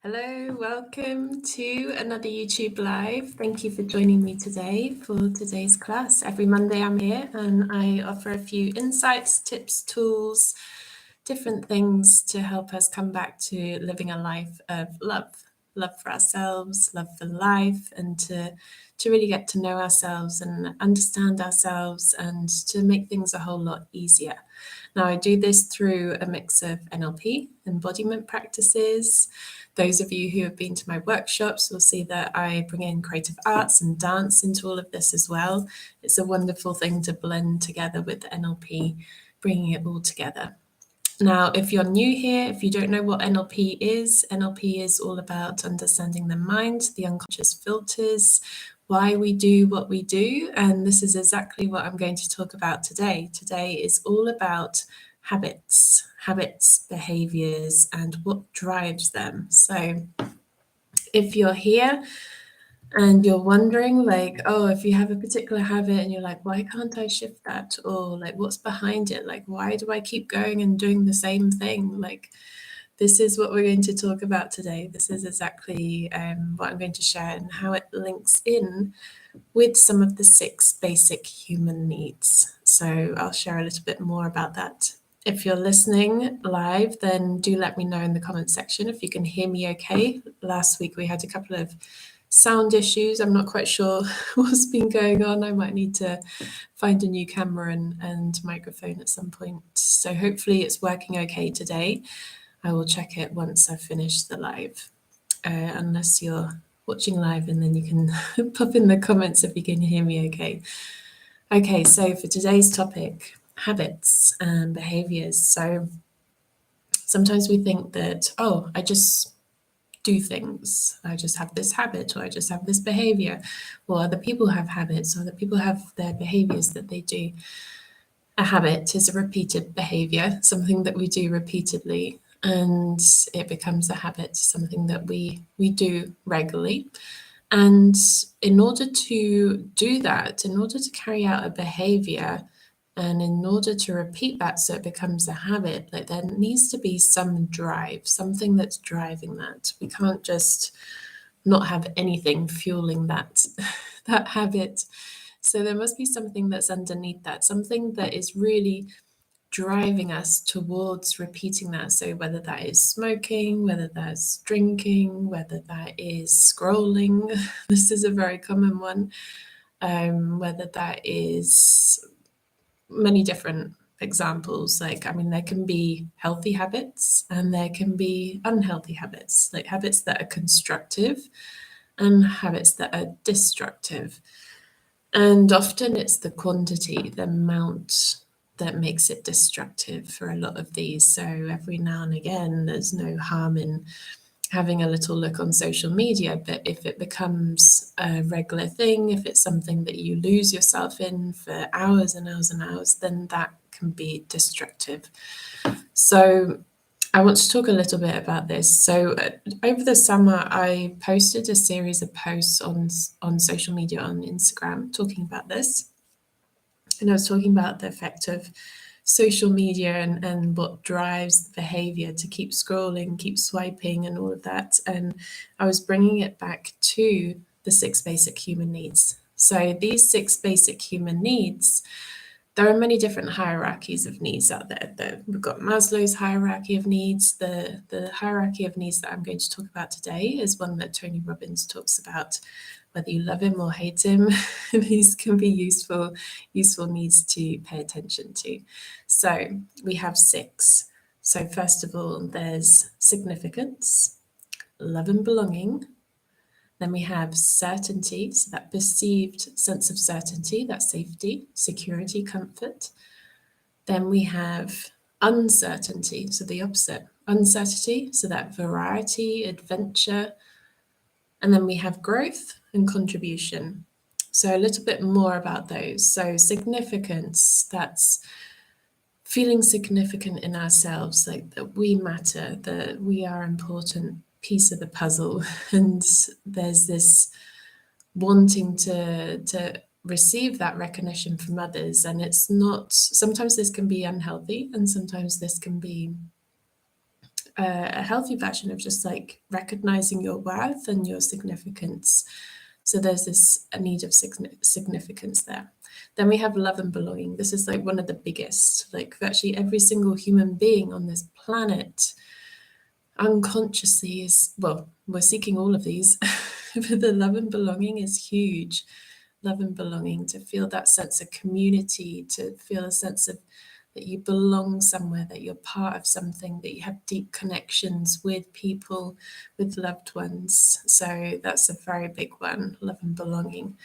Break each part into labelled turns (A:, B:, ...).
A: Hello, welcome to another YouTube Live. Thank you for joining me today for today's class. Every Monday I'm here and I offer a few insights, tips, tools, different things to help us come back to living a life of love. Love for ourselves, love for life, and to really get to know ourselves and understand ourselves and to make things a whole lot easier. Now, I do this through a mix of NLP, embodiment practices. Those of you who have been to my workshops will see that I bring in creative arts and dance into all of this as well. It's a wonderful thing to blend together with NLP, bringing it all together. Now, if you're new here, if you don't know what NLP is all about understanding the mind, the unconscious filters, why we do what we do. And this is exactly what I'm going to talk about today. Today is all about habits, behaviors, and what drives them. So if you're here and you're wondering, like, oh, if you have a particular habit and you're like, why can't I shift that? Or like, what's behind it? Like, why do I keep going and doing the same thing? Like, this is what we're going to talk about today. This is exactly what I'm going to share and how it links in with some of the 6 basic human needs. So I'll share a little bit more about that. If you're listening live, then do let me know in the comment section if you can hear me okay. Last week we had a couple of sound issues. I'm not quite sure what's been going on. I might need to find a new camera and microphone at some point. So hopefully it's working okay today. I will check it once I've finished the live, unless you're watching live and then you can pop in the comments if you can hear me okay. Okay, so for today's topic, habits and behaviors. So sometimes we think that, oh, I just do things. I just have this habit, or I just have this behavior, or other people have habits, or other people have their behaviors that they do. A habit is a repeated behavior, something that we do repeatedly, and it becomes a habit, something that we do regularly. And in order to do that, in order to carry out a behavior, and in order to repeat that so it becomes a habit, like there needs to be some drive, something that's driving that. We can't just not have anything fueling that that habit. So there must be something that's underneath that, something that is really driving us towards repeating that. So whether that is smoking, whether that's drinking, whether that is scrolling, this is a very common one, whether that is many different examples. Like, I mean, there can be healthy habits and there can be unhealthy habits, like habits that are constructive and habits that are destructive. And often it's the quantity, the amount that makes it destructive for a lot of these. So every now and again, there's no harm in having a little look on social media, but if it becomes a regular thing, if it's something that you lose yourself in for hours and hours and hours, then that can be destructive. So I want to talk a little bit about this. So over the summer, I posted a series of posts on social media, on Instagram, talking about this. And I was talking about the effect of social media and what drives the behavior to keep scrolling, keep swiping, and all of that. And I was bringing it back to the 6 basic human needs. So these 6 basic human needs, there are many different hierarchies of needs out there. We've got Maslow's hierarchy of needs. The hierarchy of needs that I'm going to talk about today is one that Tony Robbins talks about. Whether you love him or hate him, these can be useful needs to pay attention to. So we have 6. So first of all, there's significance, love and belonging. Then we have certainty, so that perceived sense of certainty, that safety, security, comfort. Then we have uncertainty, so the opposite, uncertainty, so that variety, adventure. And then we have growth and contribution. So a little bit more about those. So significance, that's feeling significant in ourselves, like that we matter, that we are an important piece of the puzzle. And there's this wanting to receive that recognition from others. And it's not, sometimes this can be unhealthy and sometimes this can be a healthy version of just like recognizing your worth and your significance. So there's this a need of significance there. Then we have love and belonging. This is like one of the biggest, like virtually every single human being on this planet unconsciously is, well, we're seeking all of these, but the love and belonging is huge. Love and belonging, to feel that sense of community, to feel a sense of that you belong somewhere, that you're part of something, that you have deep connections with people, with loved ones. So that's a very big one, love and belonging.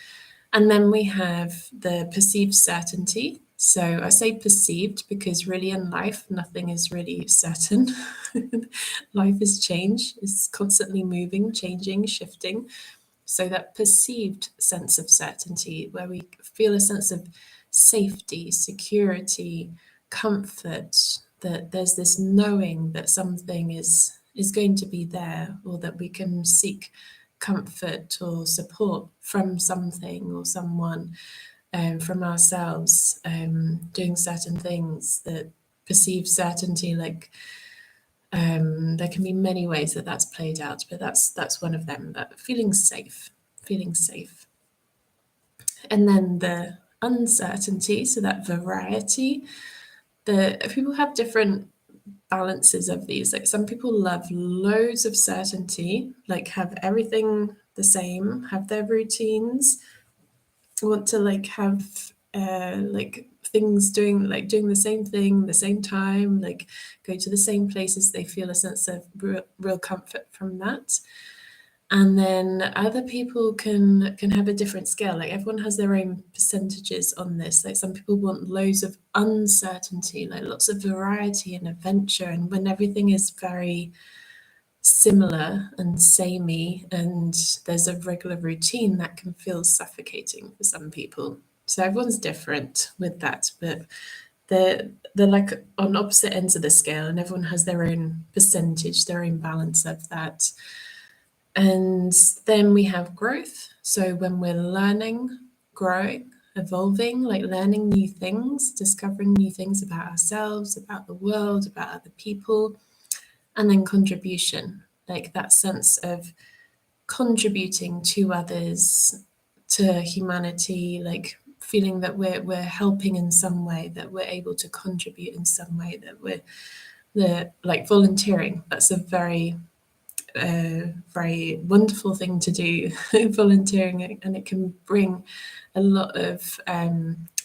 A: And then we have the perceived certainty. So I say perceived because really in life, nothing is really certain. Life is change, it's constantly moving, changing, shifting. So that perceived sense of certainty, where we feel a sense of safety, security, comfort, that there's this knowing that something is going to be there, or that we can seek comfort or support from something or someone, from ourselves, doing certain things, that perceived certainty, like there can be many ways that that's played out, but that's one of them. That feeling safe, feeling safe, and then the uncertainty. So that variety. The people have different balances of these. Like some people love loads of certainty, like have everything the same, have their routines, want to like have like things doing the same thing the same time, like go to the same places. They feel a sense of real comfort from that. And then other people can have a different scale. Like everyone has their own percentages on this. Like some people want loads of uncertainty, like lots of variety and adventure, and when everything is very similar and samey and there's a regular routine, that can feel suffocating for some people. So everyone's different with that, but they're like on opposite ends of the scale, and everyone has their own percentage, their own balance of that. And then we have growth. So when we're learning, growing, evolving, like learning new things, discovering new things about ourselves, about the world, about other people. And then contribution, like that sense of contributing to others, to humanity, like feeling that we're helping in some way, that we're able to contribute in some way, that we're like volunteering. That's a very wonderful thing to do, volunteering, and it can bring a lot of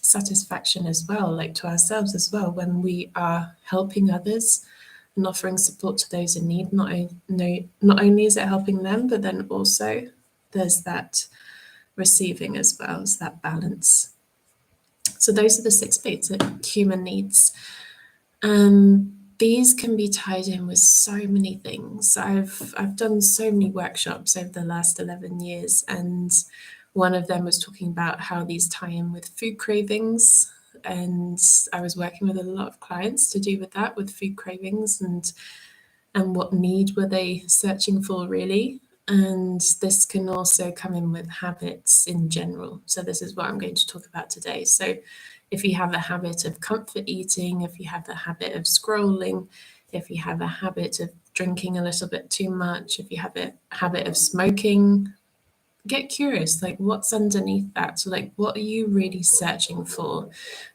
A: satisfaction as well, like to ourselves as well, when we are helping others and offering support to those in need. Not only is it helping them, but then also there's that receiving as well, as that balance. So those are the 6 basic human needs. These can be tied in with so many things. I've done so many workshops over the last 11 years, and one of them was talking about how these tie in with food cravings. And I was working with a lot of clients to do with that, with food cravings, and what need were they searching for really. And this can also come in with habits in general. So this is what I'm going to talk about today. So if you have a habit of comfort eating, if you have a habit of scrolling, if you have a habit of drinking a little bit too much, if you have a habit of smoking, get curious, like what's underneath that? So like what are you really searching for?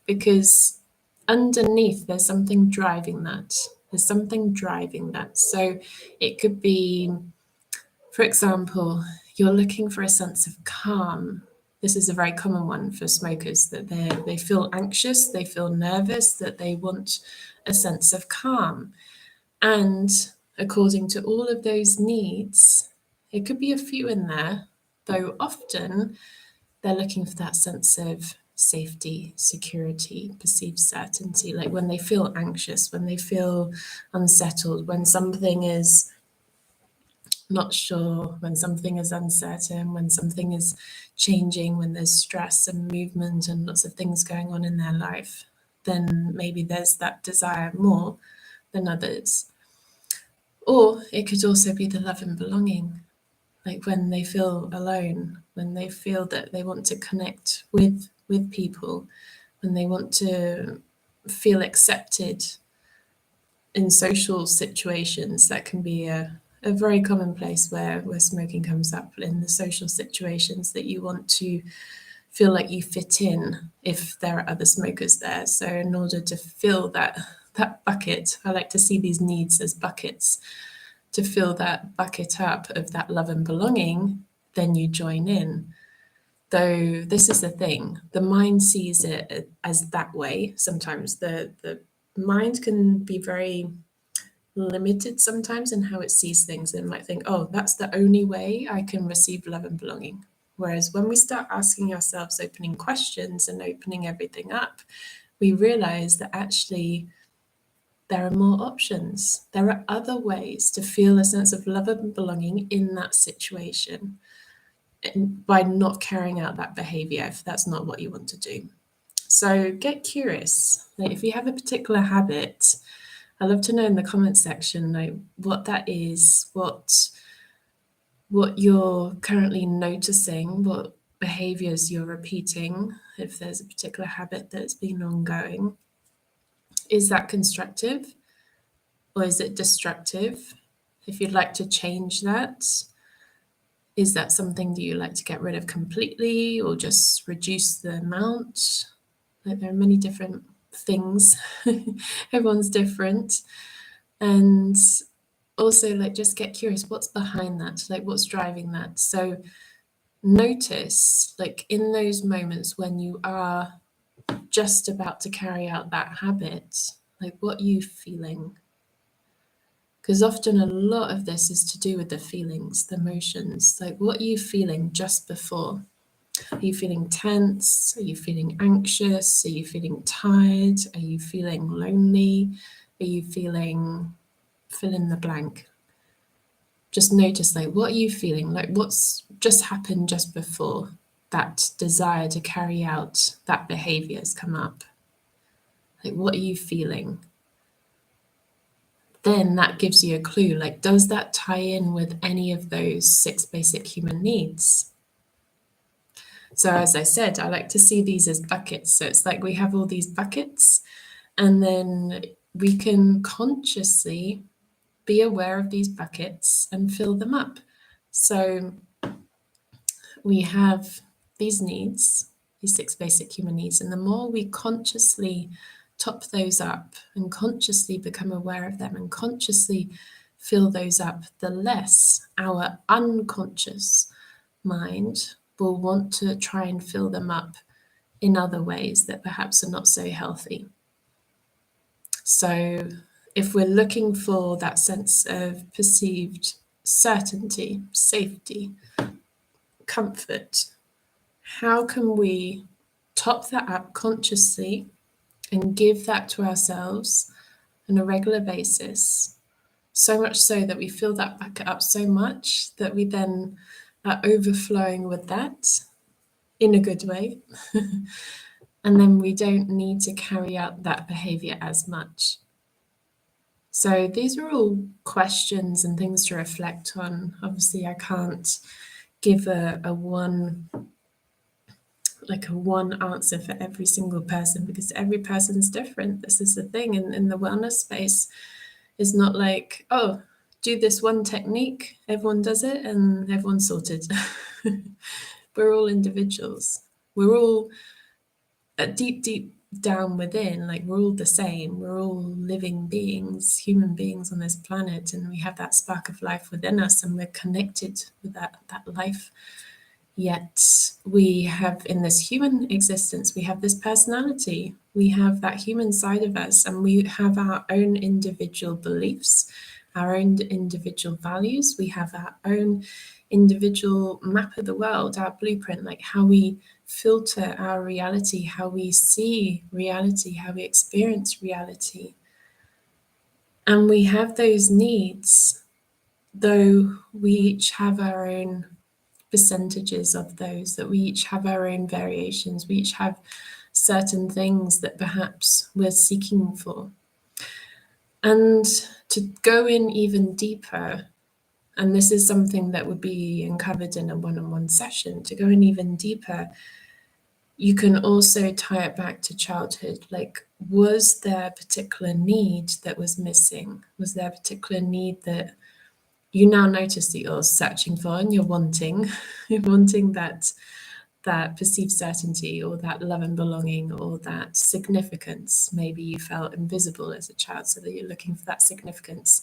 A: Because underneath there's something driving that. There's something driving that. So it could be, for example, you're looking for a sense of calm. This is a very common one for smokers, that they feel anxious, they feel nervous, that they want a sense of calm. And according to all of those needs, it could be a few in there, though often they're looking for that sense of safety, security, perceived certainty. Like when they feel anxious, when they feel unsettled, when something is not sure, when something is uncertain, when something is changing, when there's stress and movement and lots of things going on in their life, then maybe there's that desire more than others. Or it could also be the love and belonging, like when they feel alone, when they feel that they want to connect with people, when they want to feel accepted, in social situations, that can be a very common place where smoking comes up, in the social situations that you want to feel like you fit in if there are other smokers there. So in order to fill that bucket, I like to see these needs as buckets. To fill that bucket up of that love and belonging, then you join in. Though this is the thing, the mind sees it as that way. Sometimes the mind can be very limited sometimes in how it sees things, and might think, oh, that's the only way I can receive love and belonging. Whereas when we start asking ourselves opening questions and opening everything up, we realize that actually there are more options. There are other ways to feel a sense of love and belonging in that situation, and by not carrying out that behavior if that's not what you want to do. So get curious. Like if you have a particular habit, I'd love to know in the comment section like what that is, what you're currently noticing, what behaviors you're repeating, if there's a particular habit that's been ongoing. Is that constructive or is it destructive? If you'd like to change that, is that something that you like to get rid of completely or just reduce the amount? Like there are many different things. Everyone's different. And also like just get curious, what's behind that? Like what's driving that? So notice like in those moments when you are just about to carry out that habit, like what are you feeling? Because often a lot of this is to do with the feelings, the emotions. Like what are you feeling just before? Are you feeling tense? Are you feeling anxious? Are you feeling tired? Are you feeling lonely? Are you feeling fill in the blank? Just notice like what are you feeling? Like what's just happened just before that desire to carry out that behavior has come up? Like what are you feeling? Then that gives you a clue, like does that tie in with any of those 6 basic human needs? So as I said, I like to see these as buckets. So it's like we have all these buckets, and then we can consciously be aware of these buckets and fill them up. So we have these needs, these 6 basic human needs, and the more we consciously top those up and consciously become aware of them and consciously fill those up, the less our unconscious mind will want to try and fill them up in other ways that perhaps are not so healthy. So if we're looking for that sense of perceived certainty, safety, comfort, how can we top that up consciously and give that to ourselves on a regular basis? So much so that we fill that bucket up so much that we then are overflowing with that in a good way. And then we don't need to carry out that behavior as much. So these are all questions and things to reflect on. Obviously, I can't give a one answer for every single person because every person's different. This is the thing in the wellness space. It's not like, oh, do this one technique, everyone does it and everyone's sorted. We're all individuals. We're all deep down within, like we're all the same. We're all living beings, human beings on this planet, and we have that spark of life within us, and we're connected with that life. Yet we have, in this human existence, we have this personality. We have that human side of us, and we have our own individual beliefs, our own individual values. We have our own individual map of the world, our blueprint, like how we filter our reality, how we see reality, how we experience reality. And we have those needs, though we each have our own percentages of those, that we each have our own variations, we each have certain things that perhaps we're seeking for. And to go in even deeper, and this is something that would be uncovered in a one-on-one session, to go in even deeper, you can also tie it back to childhood. Like, was there a particular need that was missing? Was there a particular need that you now notice that you're searching for and you're wanting, you're wanting that perceived certainty or that love and belonging or that significance? Maybe you felt invisible as a child, so that you're looking for that significance.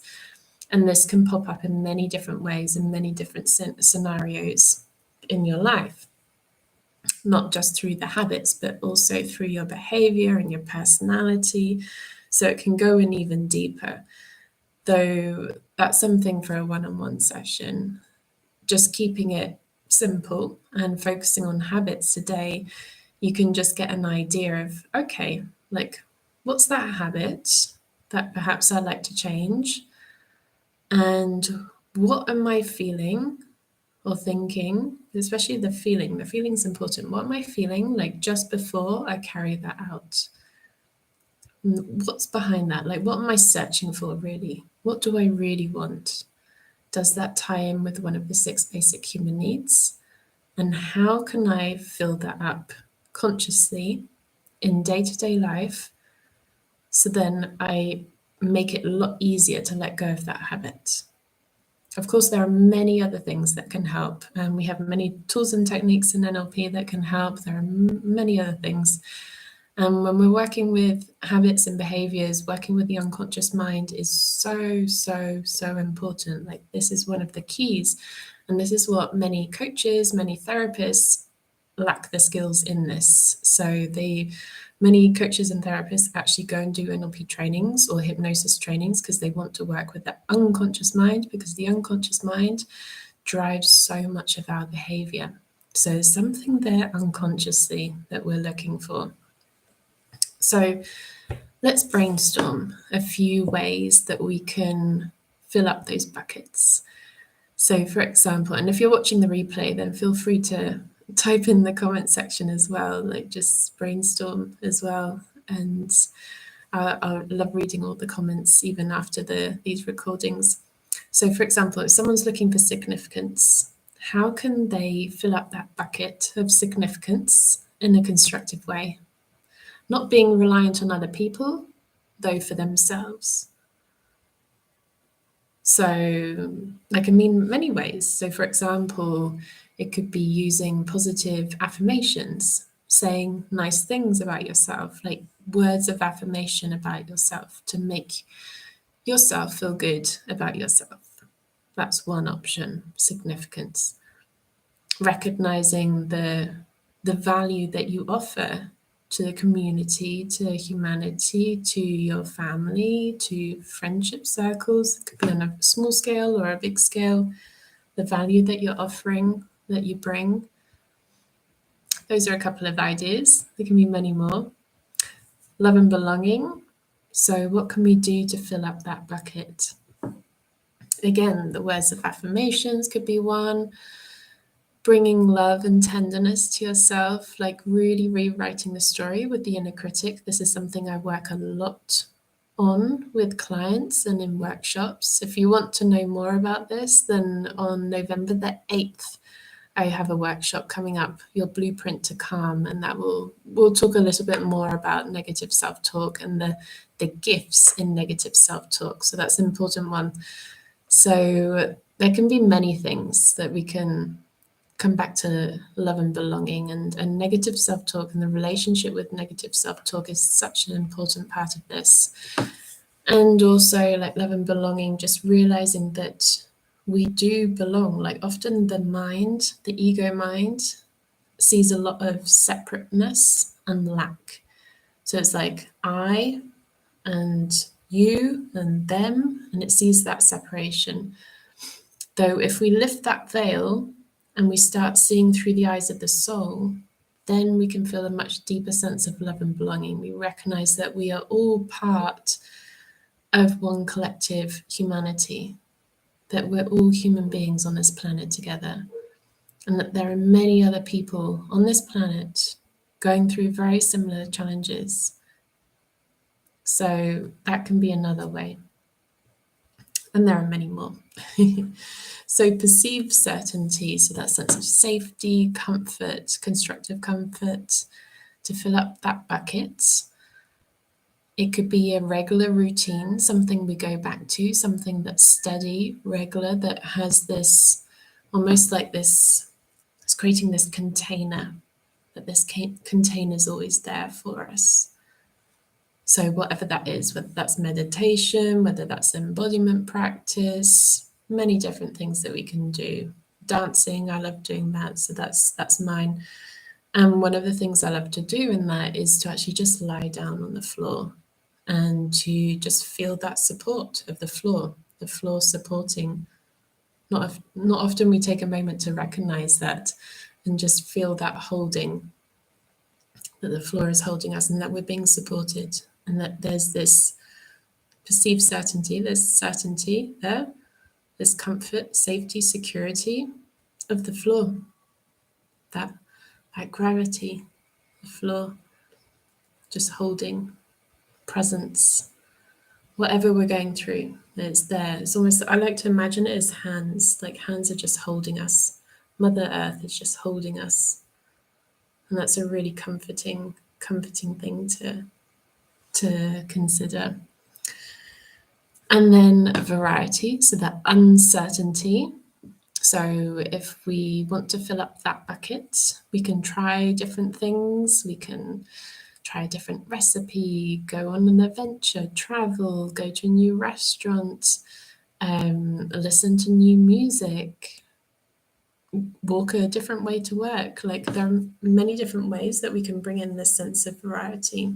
A: And this can pop up in many different ways, in many different scenarios in your life, not just through the habits, but also through your behavior and your personality. So it can go in even deeper, though that's something for a one-on-one session. Just keeping it simple and focusing on habits today, you can just get an idea of, okay, like, what's that habit that perhaps I'd like to change? And what am I feeling or thinking, especially the feeling? The feeling's important. What am I feeling like just before I carry that out? What's behind that? Like, what am I searching for really? What do I really want? Does that tie in with one of the 6 basic human needs? And how can I fill that up consciously in day-to-day life, so then I make it a lot easier to let go of that habit? Of course, there are many other things that can help, and we have many tools and techniques in NLP that can help. There are many other things. And when we're working with habits and behaviors, working with the unconscious mind is so, so, so important. Like, this is one of the keys. And this is what many coaches, many therapists lack the skills in this. So many coaches and therapists actually go and do NLP trainings or hypnosis trainings because they want to work with the unconscious mind, because the unconscious mind drives so much of our behavior. So there's something there unconsciously that we're looking for. So let's brainstorm a few ways that we can fill up those buckets. So, for example, and if you're watching the replay, then feel free to type in the comment section as well, like just brainstorm as well. And I love reading all the comments even after these recordings. So, for example, if someone's looking for significance, how can they fill up that bucket of significance in a constructive way? Not being reliant on other people, though for themselves. So that can mean many ways. So, for example, it could be using positive affirmations, saying nice things about yourself, like words of affirmation about yourself to make yourself feel good about yourself. That's one option, significance. Recognizing the value that you offer to the community, to humanity, to your family, to friendship circles. It could be on a small scale or a big scale. The value that you're offering, that you bring. Those are a couple of ideas. There can be many more. Love and belonging. So what can we do to fill up that bucket? Again, the words of affirmations could be one. Bringing love and tenderness to yourself, like really rewriting the story with the inner critic. This is something I work a lot on with clients and in workshops. If you want to know more about this, then on November the 8th, I have a workshop coming up, Your Blueprint to Calm, and that we'll talk a little bit more about negative self-talk and the gifts in negative self-talk. So that's an important one. So there can be many things that we can come back to. Love and belonging, and negative self-talk, and the relationship with negative self-talk is such an important part of this. And also, like, love and belonging, just realizing that we do belong. Like, often the mind, the ego mind, sees a lot of separateness and lack. So it's like I and you and them, and it sees that separation. Though if we lift that veil and we start seeing through the eyes of the soul, then we can feel a much deeper sense of love and belonging. We recognize that we are all part of one collective humanity, that we're all human beings on this planet together, and that there are many other people on this planet going through very similar challenges. So that can be another way. And there are many more. So perceived certainty, so that sense of safety, comfort, constructive comfort. to fill up that bucket. It could be a regular routine, something we go back to, something that's steady, regular, that has this almost like this, it's creating this container, that this container is always there for us. So, whatever that is, whether that's meditation, whether that's embodiment practice, many different things that we can do. Dancing, I love doing that, so that's mine. And one of the things I love to do in that is to actually just lie down on the floor and to just feel that support of the floor supporting. Not often we take a moment to recognize that and just feel that holding, that the floor is holding us and that we're being supported and that there's this perceived certainty, there's certainty there, there's comfort, safety, security of the floor, that, that gravity, the floor, just holding presence, whatever we're going through, it's there. It's almost, I like to imagine it as hands, like hands are just holding us. Mother Earth is just holding us. And that's a really comforting thing to consider. And then variety, so that uncertainty. So if we want to fill up that bucket, we can try different things. We can try a different recipe, go on an adventure, travel, go to a new restaurant, listen to new music, walk a different way to work. Like there are many different ways that we can bring in this sense of variety,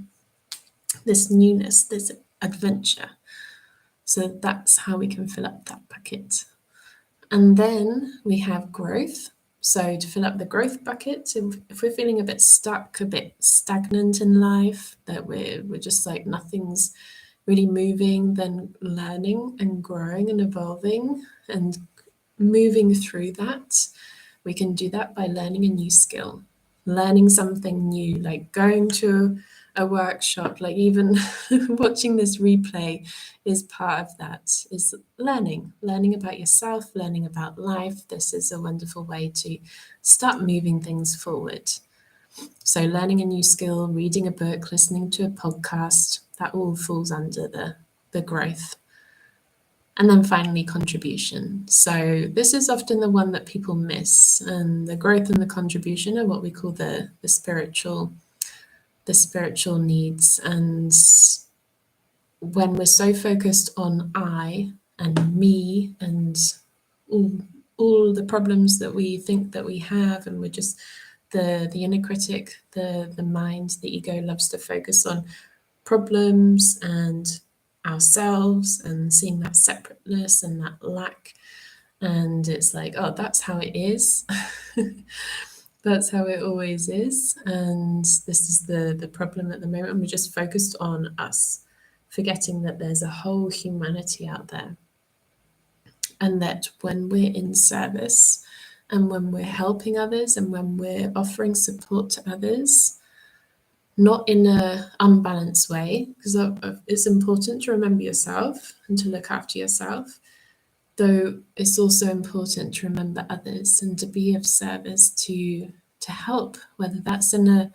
A: this newness, this adventure. So that's how we can fill up that bucket. And then we have growth. So to fill up the growth bucket, if we're feeling a bit stuck, a bit stagnant in life, that we're just like nothing's really moving, then learning and growing and evolving and moving through that. We can do that by learning a new skill, learning something new, like going to a workshop, like even watching this replay is part of that, is learning about yourself, learning about life. This is a wonderful way to start moving things forward. So learning a new skill, reading a book, listening to a podcast, that all falls under the growth. And then finally, contribution. So this is often the one that people miss, and the growth and the contribution are what we call the spiritual needs. And when we're so focused on I and me and all the problems that we think that we have, and we're just the inner critic, the mind, the ego loves to focus on problems and ourselves and seeing that separateness and that lack. And it's like, oh, that's how it is. That's how it always is. And this is the problem at the moment. We're just focused on us, forgetting that there's a whole humanity out there. And that when we're in service and when we're helping others and when we're offering support to others, not in an unbalanced way, because it's important to remember yourself and to look after yourself, though it's also important to remember others and to be of service to help, whether that's in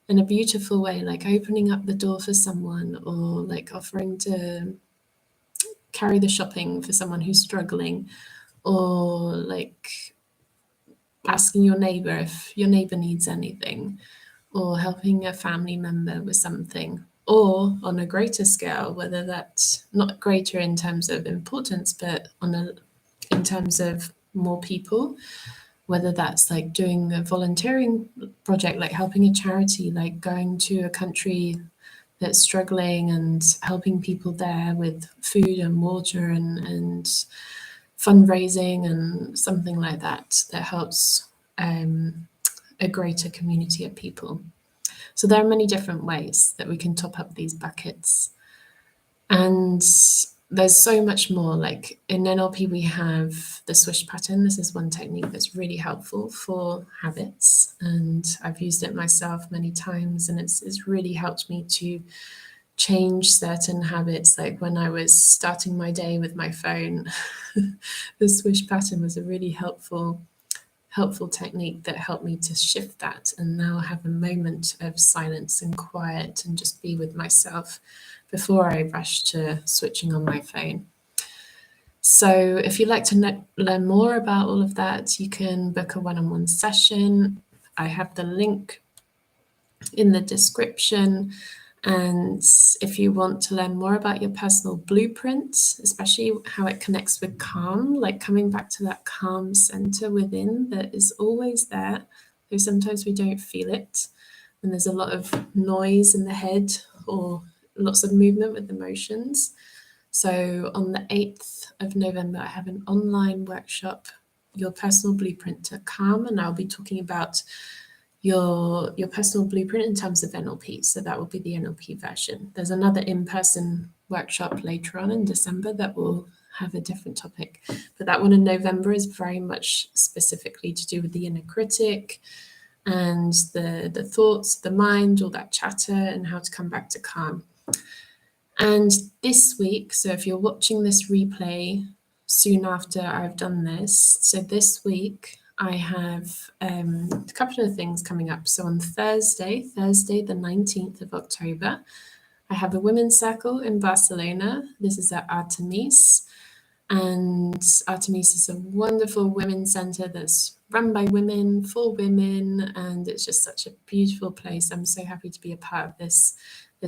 A: a beautiful way, like opening up the door for someone, or like offering to carry the shopping for someone who's struggling, or like asking your neighbor if your neighbor needs anything, or helping a family member with something, or on a greater scale, whether that's not greater in terms of importance, but in terms of more people, whether that's like doing a volunteering project, like helping a charity, like going to a country that's struggling and helping people there with food and water and fundraising and something like that helps a greater community of people. So there are many different ways that we can top up these buckets. And there's so much more. Like in NLP, we have the swish pattern. This is one technique that's really helpful for habits. And I've used it myself many times, and it's really helped me to change certain habits. Like when I was starting my day with my phone, the swish pattern was a really helpful helpful technique that helped me to shift that and now have a moment of silence and quiet and just be with myself before I rush to switching on my phone. So if you'd like to learn more about all of that, you can book a one-on-one session. I have the link in the description. And if you want to learn more about your personal blueprint, especially how it connects with calm, like coming back to that calm center within that is always there, though sometimes we don't feel it. And there's a lot of noise in the head or lots of movement with emotions. So on the 8th of November, I have an online workshop, Your Personal Blueprint to Calm, and I'll be talking about your personal blueprint in terms of NLP. So that will be the NLP version. There's another in-person workshop later on in December that will have a different topic, but that one in November is very much specifically to do with the inner critic and the thoughts, the mind, all that chatter, and how to come back to calm. And this week, so if you're watching this replay soon after I've done this, so this week I have a couple of things coming up. So on Thursday, the 19th of October, I have a women's circle in Barcelona. This is at Artemis. And Artemis is a wonderful women's centre that's run by women, for women, and it's just such a beautiful place. I'm so happy to be a part of this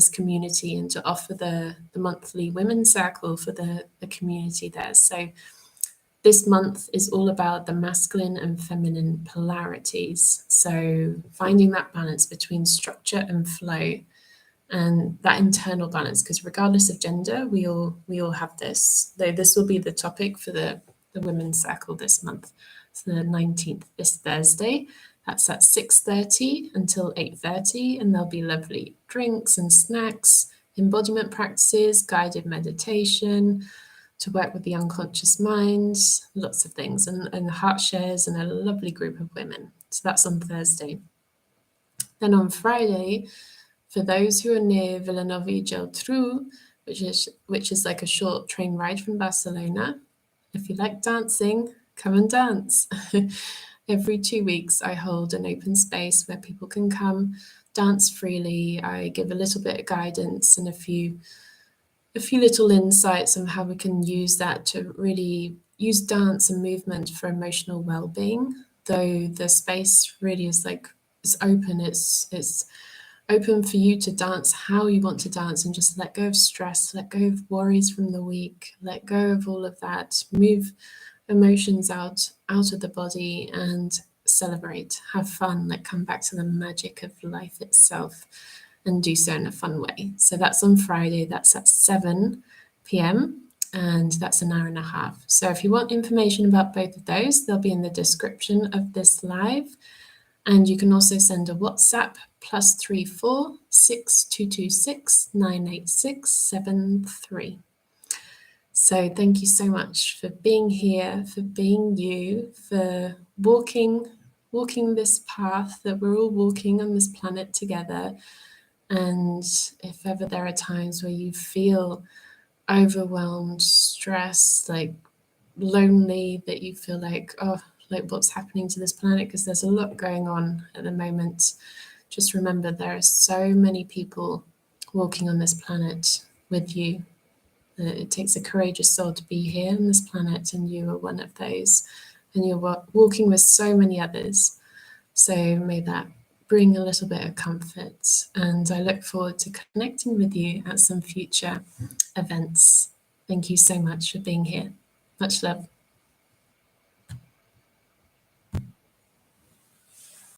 A: community and to offer the monthly women's circle for the community there. So this month is all about the masculine and feminine polarities. So finding that balance between structure and flow and that internal balance, because regardless of gender, we all have this. Though this will be the topic for the women's circle this month. So the 19th, this Thursday. That's at 6:30 until 8:30, and there'll be lovely drinks and snacks, embodiment practices, guided meditation, to work with the unconscious mind, lots of things, and heart shares and a lovely group of women. So that's on Thursday. Then on Friday, for those who are near Vilanova i Geltrú, which is like a short train ride from Barcelona, if you like dancing, come and dance. Every 2 weeks, I hold an open space where people can come dance freely. I give a little bit of guidance and a few little insights on how we can use that to really use dance and movement for emotional well-being. Though the space really is like it's open. It's open for you to dance how you want to dance and just let go of stress, let go of worries from the week, let go of all of that, move emotions out of the body and celebrate, have fun, like come back to the magic of life itself and do so in a fun way. So that's on Friday, that's at 7 p.m. and that's an hour and a half. So if you want information about both of those, they'll be in the description of this live. And you can also send a WhatsApp +34 6226 986 73. So thank you so much for being here, for being you, for walking this path that we're all walking on this planet together. And if ever there are times where you feel overwhelmed, stressed, like lonely, that you feel like, oh, like what's happening to this planet, because there's a lot going on at the moment, just remember there are so many people walking on this planet with you. It takes a courageous soul to be here on this planet, and you are one of those, and you're walking with so many others. So may that bring a little bit of comfort, and I look forward to connecting with you at some future events. Thank you so much for being here. Much love.